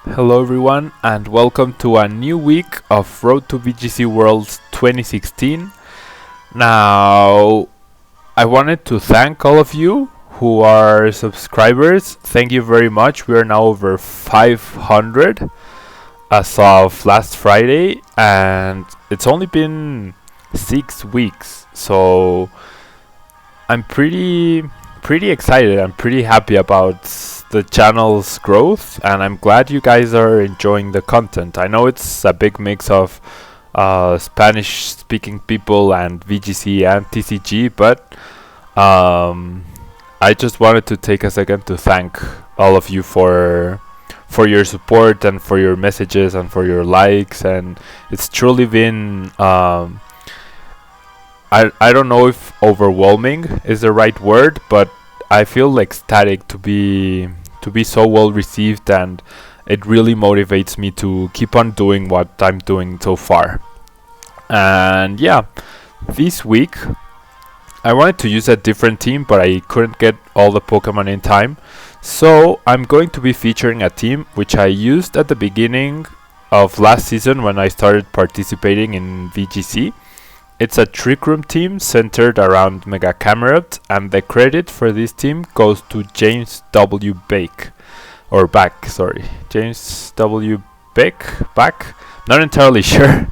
Hello everyone and welcome to a new week of Road to VGC Worlds 2016. Now, I wanted to thank all of you who are subscribers. Thank you very much. We are now over 500 as of last Friday, and it's only been 6 weeks. So I'm pretty excited. I'm pretty happy about the channel's growth, and I'm glad you guys are enjoying the content. I know it's a big mix of Spanish speaking people and VGC and TCG, but I just wanted to take a second to thank all of you for your support and for your messages and for your likes, and it's truly been I don't know if overwhelming is the right word, but I feel ecstatic to be so well received, and it really motivates me to keep on doing what I'm doing so far. And yeah, this week I wanted to use a different team, but I couldn't get all the Pokemon in time, so I'm going to be featuring a team which I used at the beginning of last season when I started participating in VGC. It's a Trick Room team centered around Mega Camerupt, and the credit for this team goes to James W. Baek. Or Baek, sorry. James W. Baek? Not entirely sure,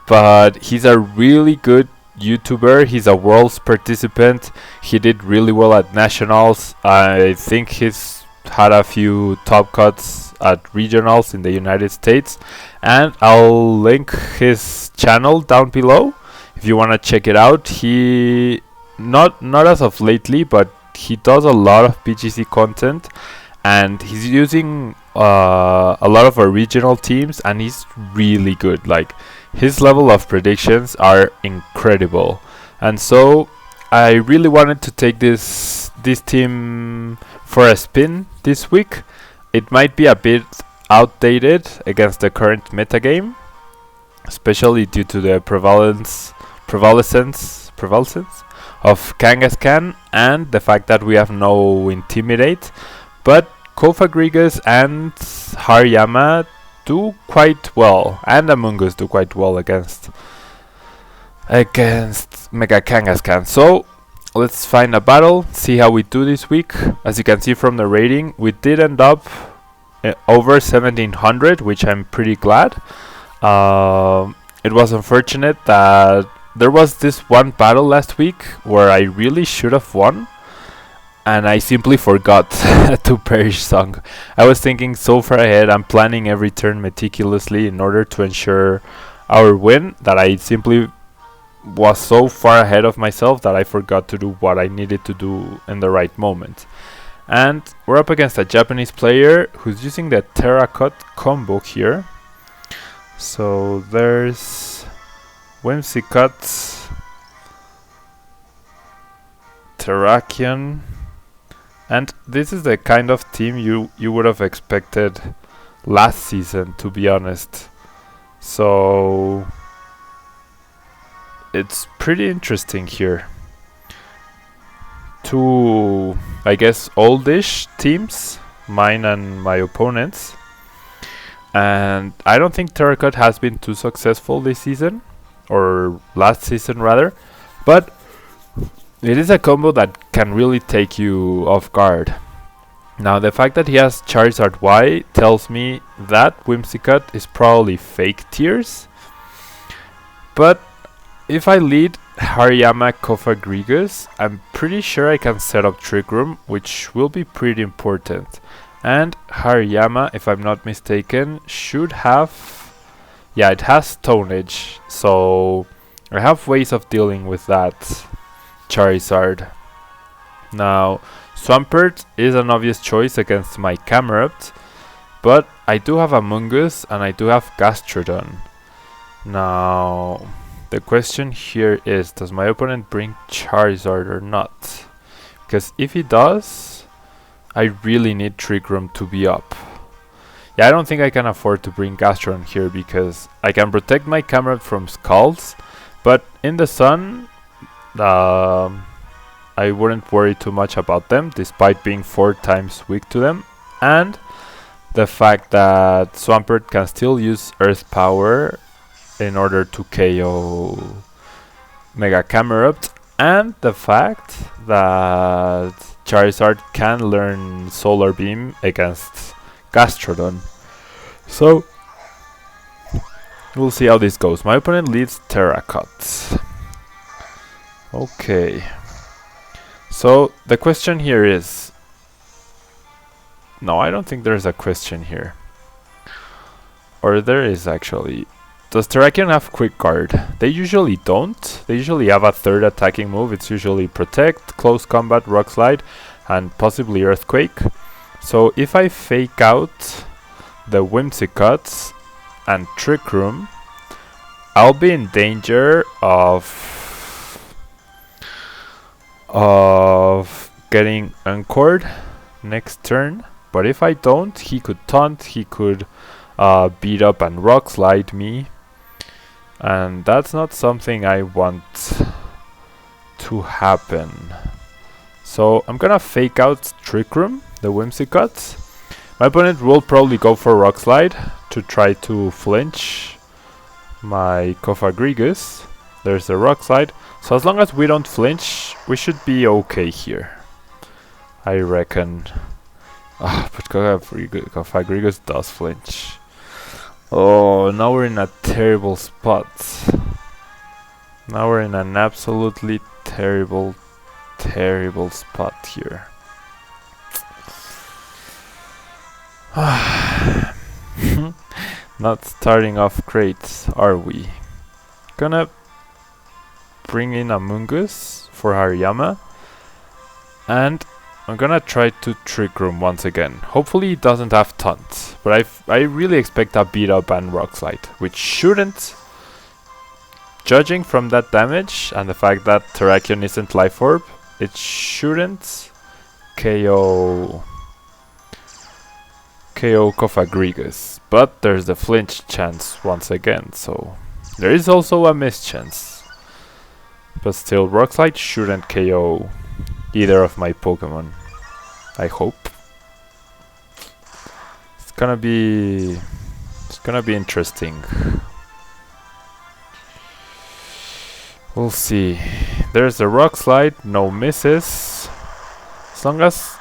but he's a really good YouTuber. He's a Worlds participant. He did really well at Nationals. I think he's had a few top cuts at Regionals in the United States, and I'll link his channel down below if you want to check it out. He not as of lately, but he does a lot of BGC content, and he's using a lot of original teams, and he's really good. Like, his level of predictions are incredible, and so I really wanted to take this team for a spin this week. It might be a bit outdated against the current metagame, especially due to the prevalence of Kangaskhan and the fact that we have no Intimidate, but Cofagrigus and Hariyama do quite well, and Among Us do quite well against Mega Kangaskhan. So let's find a battle, see how we do this week. As you can see from the rating, we did end up over 1700, which I'm pretty glad. It was unfortunate that there was this one battle last week where I really should have won, and I simply forgot to perish song. I was thinking so far ahead, I'm planning every turn meticulously in order to ensure our win, that I simply was so far ahead of myself that I forgot to do what I needed to do in the right moment. And we're up against a Japanese player who's using the Terracut combo here. So there's Whimsicott, Terrakion, and this is the kind of team you would have expected last season, to be honest. So it's pretty interesting here. Two, I guess, oldish teams, mine and my opponent's. And I don't think Terracut has been too successful this season, or last season rather, but it is a combo that can really take you off guard. Now, the fact that he has Charizard Y tells me that Whimsicott is probably fake tears, but if I lead Hariyama Cofagrigus, I'm pretty sure I can set up Trick Room, which will be pretty important. And Hariyama, if I'm not mistaken, should have... yeah, it has Stone Edge, so I have ways of dealing with that Charizard. Now, Swampert is an obvious choice against my Camerupt, but I do have Among Us and I do have Gastrodon. Now, the question here is, does my opponent bring Charizard or not? Because if he does, I really need Trick Room to be up. Yeah, I don't think I can afford to bring Gastrodon here, because I can protect my Camerupt from Scalds, but in the sun, I wouldn't worry too much about them, despite being 4 times weak to them. And the fact that Swampert can still use Earth Power in order to KO Mega Camerupt, and the fact that Charizard can learn Solar Beam against Gastrodon. So we'll see how this goes. My opponent leads Terracut. Okay. So the question here is... No, I don't think there's a question here. Or there is actually. Does Terrakion have Quick Guard? They usually don't. They usually have a third attacking move. It's usually Protect, Close Combat, Rock Slide, and possibly Earthquake. So if I fake out the Whimsicuts and Trick Room, I'll be in danger of getting Encored next turn. But if I don't, he could taunt, he could beat up and Rock Slide me. And that's not something I want to happen. So I'm gonna fake out Trick Room, the Whimsicut. My opponent will probably go for Rock Slide to try to flinch my Cofagrigus. There's the Rock Slide. So as long as we don't flinch, we should be okay here, I reckon. But Cofagrigus does flinch. Oh, now we're in a terrible spot. Now we're in an absolutely terrible spot here. Not starting off great, are we? Gonna bring in a Mungus for Hariyama, and I'm gonna try to Trick Room once again. Hopefully he doesn't have Taunt, but I really expect a beat up and Rock Slide, which shouldn't, judging from that damage and the fact that Terrakion isn't Life Orb, it shouldn't KO Cofagrigus. But there's the flinch chance once again, so there is also a miss chance. But still, Rock Slide shouldn't KO either of my Pokemon, I hope. It's gonna be interesting. We'll see. There's the Rock Slide, no misses. As long as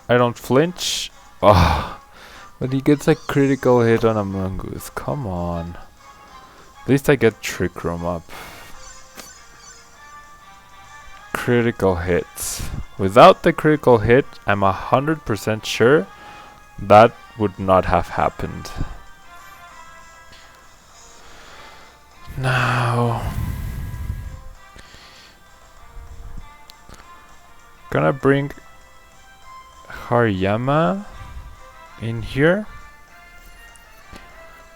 I don't flinch. Oh, but he gets a critical hit on a Mungus. Come on. At least I get Trick Room up. Critical hits. Without the critical hit, I'm 100% sure that would not have happened. Now, gonna bring Hariyama in here.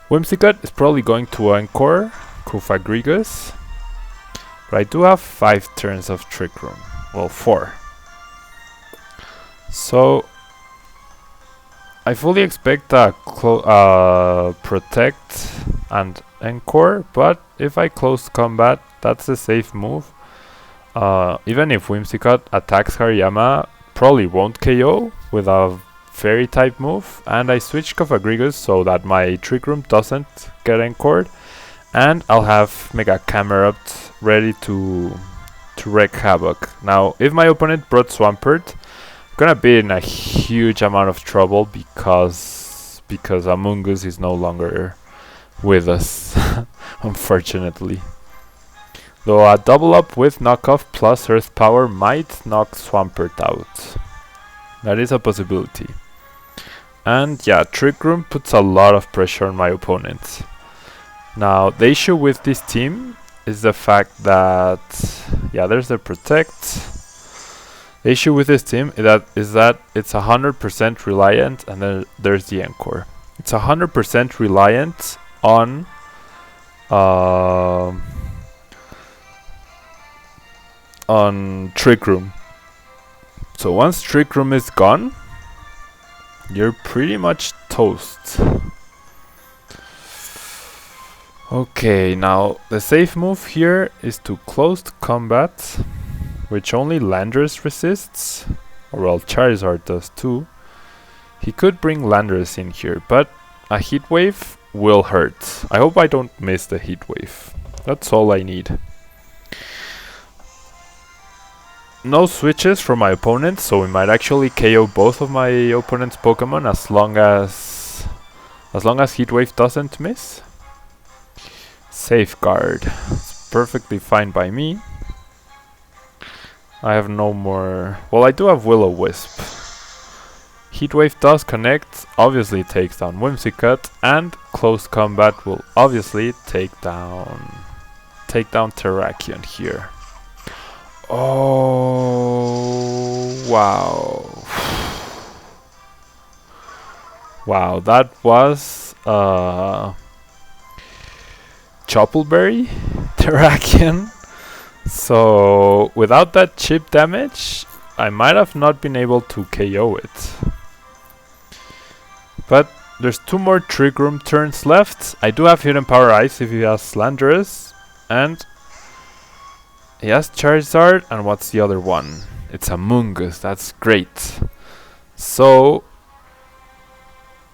Whimsicott is probably going to Encore Cofagrigus. But I do have 5 turns of Trick Room. Well, 4. So I fully expect a Protect and Encore, but if I close combat, that's a safe move. Even if Whimsicott attacks Hariyama, probably won't KO with a Fairy type move, and I switch Cofagrigus so that my Trick Room doesn't get Encored. And I'll have Mega Camerupt ready to wreak havoc. Now, if my opponent brought Swampert, I'm gonna be in a huge amount of trouble because Amoonguss is no longer with us, unfortunately. Though a double up with knockoff plus Earth Power might knock Swampert out. That is a possibility. And yeah, Trick Room puts a lot of pressure on my opponent. Now, the issue with this team is the fact that, yeah, there's the Protect. The issue with this team is that it's 100% reliant, and then there's the Encore. It's 100% reliant on Trick Room. So once Trick Room is gone, you're pretty much toast. Okay, now the safe move here is to closed combat, which only Landorus resists, or well, Charizard does too. He could bring Landers in here, but a heat wave will hurt. I hope I don't miss the heat wave. That's all I need. No switches from my opponent, so we might actually KO both of my opponent's Pokemon as long as Heatwave doesn't miss. Safeguard. It's perfectly fine by me. I have no more... Well, I do have Will-O-Wisp. Heatwave does connect, obviously takes down Whimsicott, and close combat will obviously take down Terrakion here. Oh, wow. Wow, that was Choppleberry Terrakion. So without that chip damage, I might have not been able to KO it. But there's 2 more Trick Room turns left. I do have Hidden Power Ice if he has Landorus, and he has Charizard, and what's the other one? It's Amoonguss. That's great. So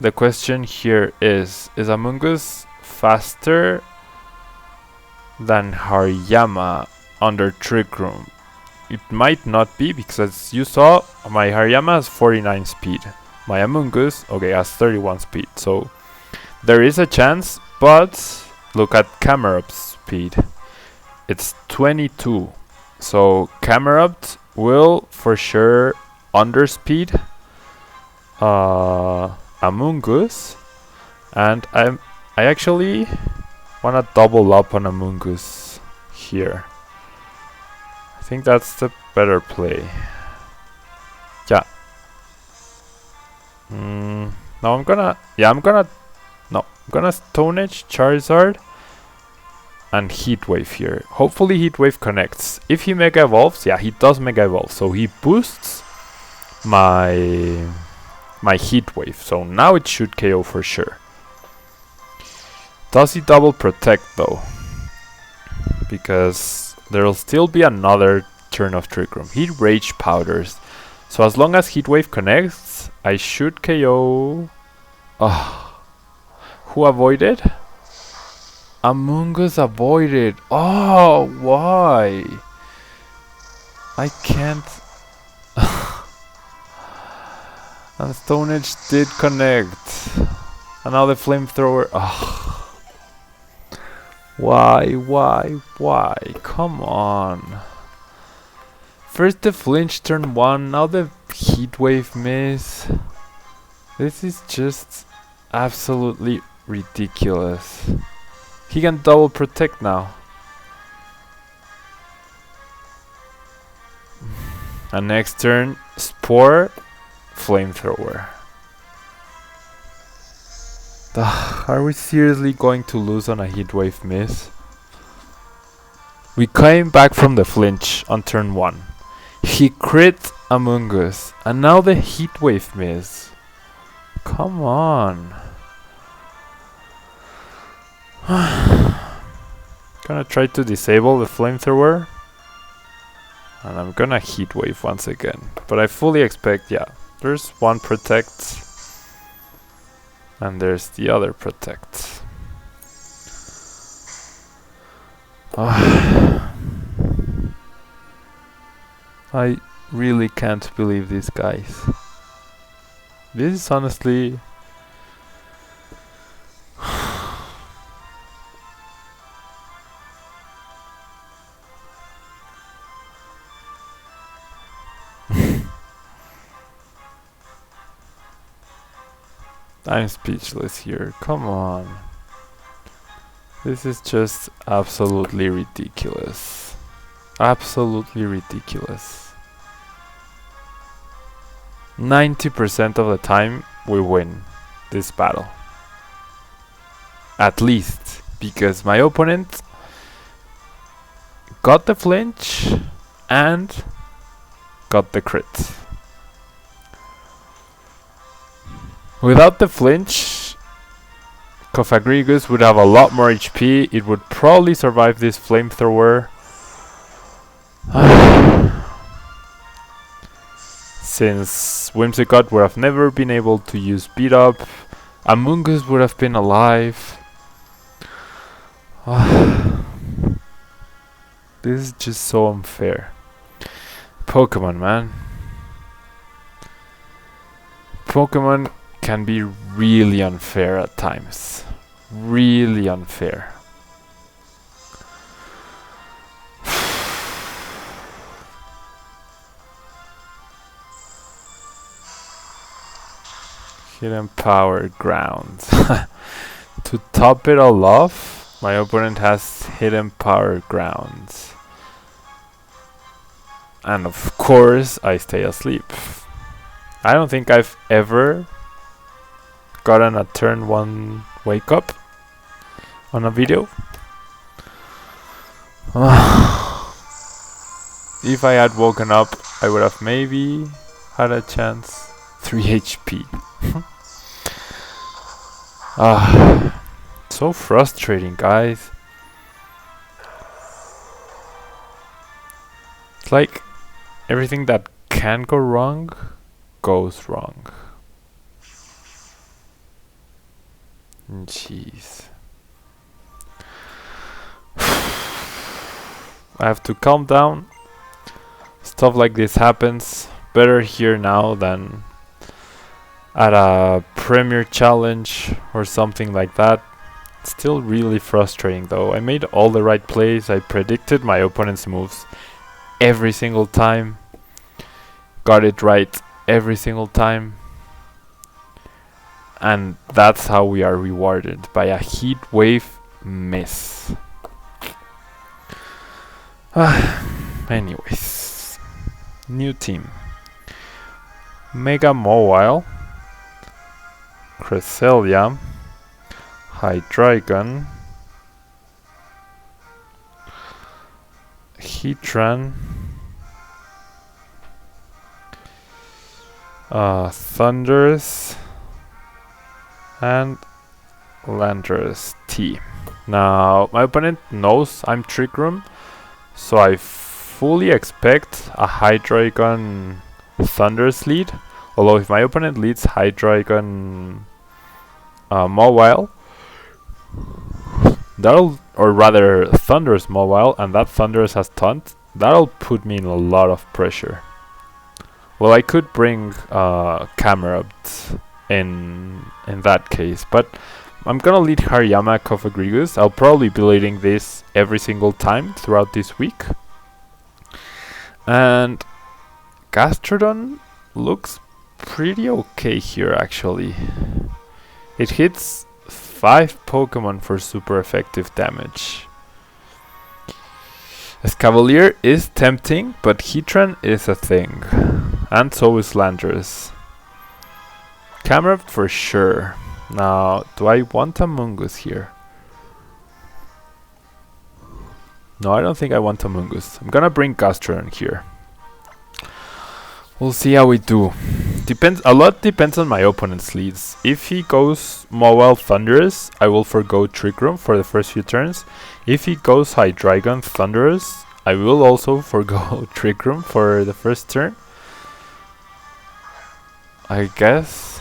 the question here is Amoonguss faster than Hariyama under Trick Room? It might not be, because as you saw, my Hariyama has 49 speed. My Amoonguss, okay, has 31 speed. So there is a chance, but look at Camerupt's speed. It's 22. So Camerupt will for sure underspeed Amoonguss, and I actually wanna double up on Amoonguss here. I think that's the better play. Yeah. No, I'm gonna Stone Edge Charizard and Heat Wave here. Hopefully Heat Wave connects. If he Mega Evolves, yeah, he does Mega Evolve, so he boosts my Heat Wave. So now it should KO for sure. Does he double protect though? Because there'll still be another turn of Trick Room. He Rage Powders. So as long as Heat Wave connects, I should KO. Who avoided? Amoonguss avoided. Oh, why? I can't. And Stone Edge did connect. And now the Flamethrower. Why? Come on. First the flinch turn 1, now the Heat Wave miss. This is just absolutely ridiculous. He can double protect now. And next turn, Spore, Flamethrower. Are we seriously going to lose on a Heatwave miss? We came back from the flinch on turn 1. He crit Amoonguss, and now the Heatwave miss. Come on. Gonna try to disable the Flamethrower. And I'm gonna Heatwave once again. But I fully expect, yeah, there's one protect. And there's the other protect. I really can't believe these guys. This is honestly... I'm speechless here. Come on. This is just absolutely ridiculous. Absolutely ridiculous. 90% of the time we win this battle. At least. Because my opponent got the flinch and got the crit. Without the flinch, Cofagrigus would have a lot more HP. It would probably survive this Flamethrower. since Whimsicott would have never been able to use beat up. Amoonguss would have been alive. This is just so unfair. Pokemon, man. Pokemon can be really unfair at times. Really unfair. Hidden Power Grounds. To top it all off, my opponent has Hidden Power Grounds. And of course, I stay asleep. I don't think I've ever gotten a turn 1 wake up on a video. If I had woken up, I would have maybe had a chance. 3 HP. So frustrating, guys. It's like everything that can go wrong goes wrong. Jeez. I have to calm down. Stuff like this happens. Better here now than at a Premier Challenge or something like that. It's still really frustrating though. I made all the right plays. I predicted my opponent's moves every single time. Got it right every single time. And that's how we are rewarded, by a heat wave miss. Anyways, new team. Mega Mowile, Cresselia, Hydreigon, Heatran, Thundurus, and Landorus T. Now, my opponent knows I'm Trick Room, so I fully expect a Hydreigon Thundurus lead. Although if my opponent leads Hydreigon Mowile, that'll, or rather Thundurus Mowile, and that Thundurus has Taunt, that'll put me in a lot of pressure. Well, I could bring Camerupt in that case, but I'm gonna lead Hariyama Cofagrigus. I'll probably be leading this every single time throughout this week. And Gastrodon looks pretty okay here actually. It hits 5 Pokemon for super effective damage. Escavalier is tempting, but Heatran is a thing. And so is Landorus. Camerupt for sure. Now, do I want a Mungus here? No, I don't think I want a Mungus. I'm gonna bring Gastrodon here. We'll see how we do. A lot depends on my opponent's leads. If he goes Mowile Thundurus, I will forgo Trick Room for the first few turns. If he goes Hydreigon Thundurus, I will also forgo Trick Room for the first turn. I guess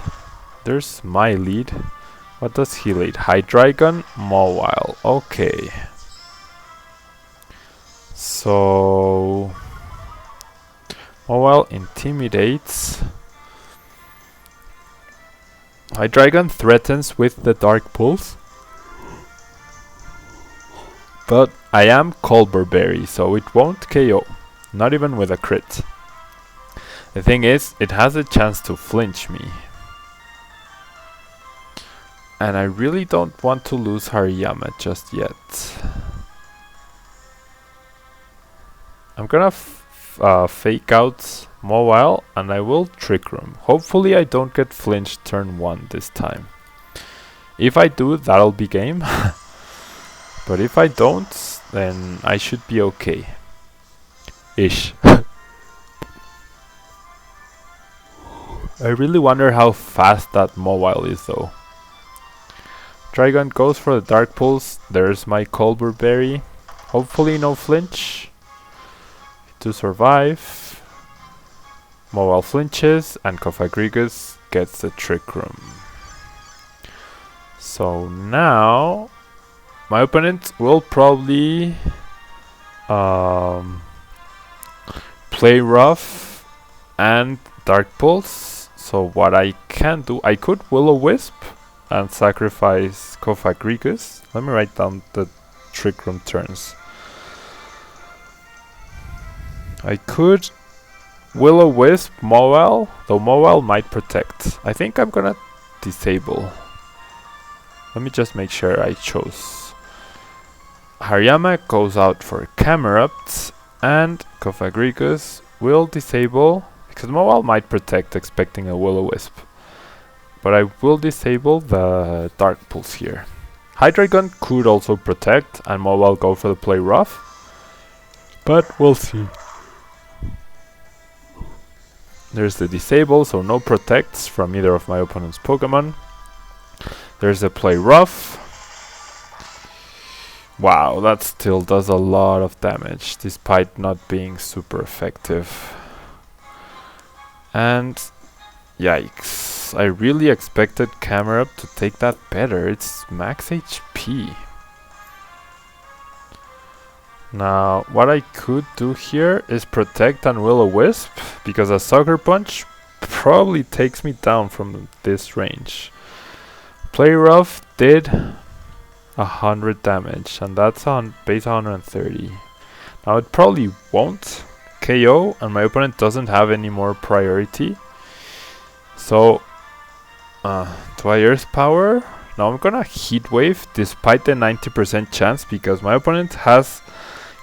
there's my lead. What does he lead? Hydreigon Mowile. Okay. So Mowile intimidates. Hydreigon threatens with the Dark Pulse. But I am Colbur Berry, so it won't KO. Not even with a crit. The thing is, it has a chance to flinch me. And I really don't want to lose Hariyama just yet. I'm gonna fake out Mowile and I will Trick Room. Hopefully I don't get flinched turn 1 this time. If I do, that'll be game. But if I don't, then I should be okay. Ish. I really wonder how fast that Mowile is though. Dragon goes for the Dark Pulse. There's my Colbur Berry. Hopefully no flinch to survive. Mobile flinches, and Cofagrigus gets the Trick Room. So now my opponent will probably play rough and Dark Pulse. So what I can do, I could Will-O-Wisp and sacrifice Cofagrigus. Let me write down the Trick Room turns. I could Will-O-Wisp Mowile, though Mowile might protect. I think I'm gonna disable. Let me just make sure I chose. Hariyama goes out for Camerupt, and Cofagrigus will disable, because Mowile might protect expecting a Will-O-Wisp. But I will disable the Dark Pulse here. Hydreigon could also protect, and Mowile go for the play rough. But we'll see. There's the disable, so no protects from either of my opponent's Pokemon. There's a play rough. Wow, that still does a lot of damage, despite not being super effective. And yikes, I really expected Camerupt to take that better. It's max HP. Now, what I could do here is protect and Will-O-Wisp, because a Sucker Punch probably takes me down from this range. Play rough did 100 damage, and that's on base 130. Now it probably won't KO, and my opponent doesn't have any more priority. So, do I Earth Power? Now I'm gonna Heat Wave despite the 90% chance, because my opponent has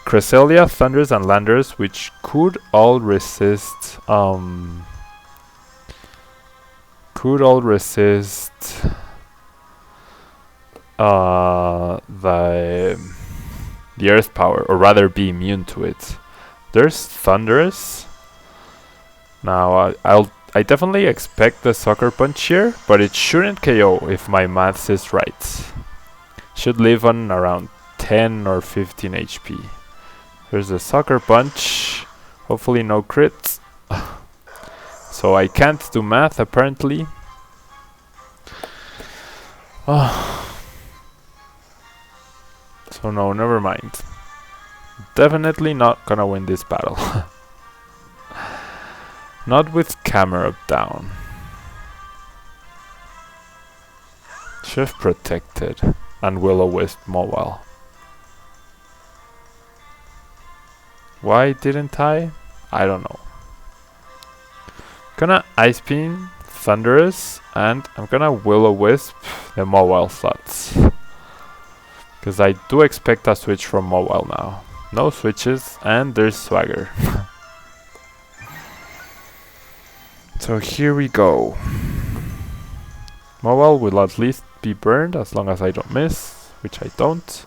Cresselia, Thunders, and Landers, which could all resist. The Earth Power, or rather be immune to it. There's Thunders. Now I definitely expect the Sucker Punch here, but it shouldn't KO if my maths is right. Should live on around 10 or 15 HP. There's a Sucker Punch. Hopefully no crits. So I can't do math apparently. So no, never mind. Definitely not gonna win this battle. Not with Camerupt down. Should've protected and Will-O-Wisp Mowile. Why didn't I? I don't know. Gonna Ice Beam, Thunderous, and I'm gonna Will-O-Wisp the Mowile slots. Because I do expect a switch from Mowile now. No switches, and there's Swagger. So here we go. Mowile will at least be burned as long as I don't miss, which I don't.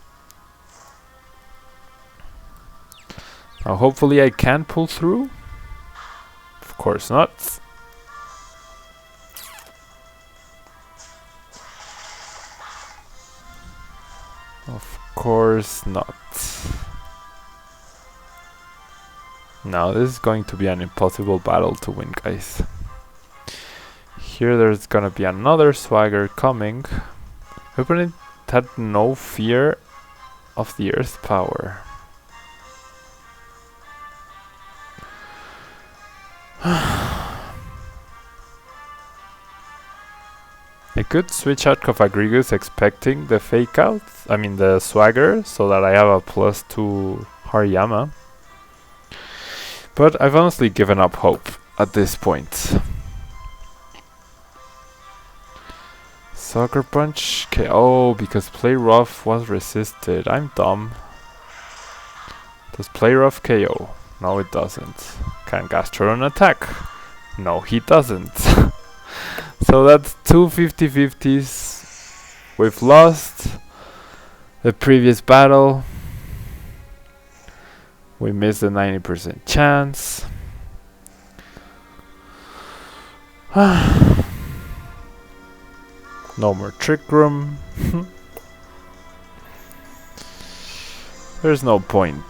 Now hopefully I can pull through. Of course not. Of course not. Now this is going to be an impossible battle to win, guys. Here there's gonna be another Swagger coming. My opponent had no fear of the Earth Power. I could switch out Cofagrigus expecting the fake out, the Swagger, so that I have a +2 Hariyama. But I've honestly given up hope at this point. Sucker Punch KO because Play Rough was resisted. I'm dumb. Does Play Rough KO? No, it doesn't. Can Gastrodon attack? No, he doesn't. So that's two 50-50s. We've lost the previous battle. We missed the 90% chance. No more Trick Room. There's no point.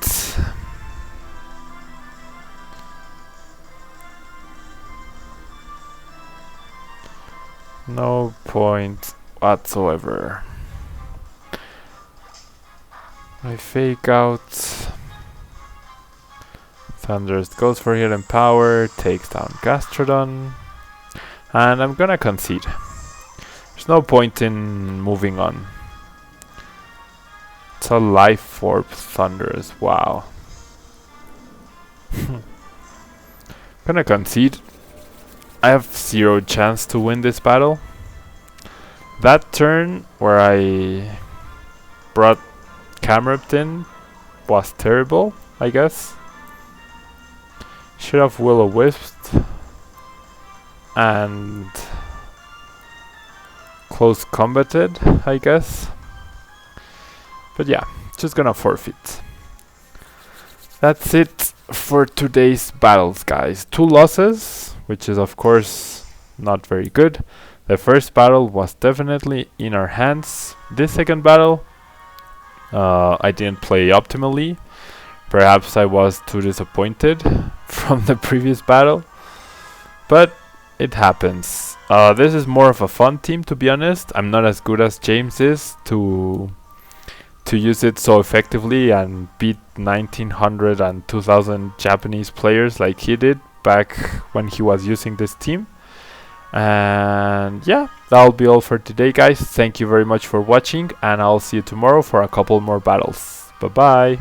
No point whatsoever. I fake out. Thunders goes for hidden power, takes down Gastrodon, and I'm gonna concede. There's no point in moving on. It's a Life Orb Thunders, wow. Gonna concede. I have zero chance to win this battle. That turn where I brought Camerupt in was terrible, I guess. Should have Will-O-Wisped and close combated, I guess. But yeah, just gonna forfeit. That's it for today's battles, guys. 2 losses, which is of course not very good. The first battle was definitely in our hands. This second battle, I didn't play optimally. Perhaps I was too disappointed from the previous battle, but it happens. This is more of a fun team, to be honest. I'm not as good as James is to use it so effectively and beat 1900 and 2000 Japanese players like he did back when he was using this team. And yeah, that'll be all for today, guys. Thank you very much for watching, and I'll see you tomorrow for a couple more battles. Bye bye.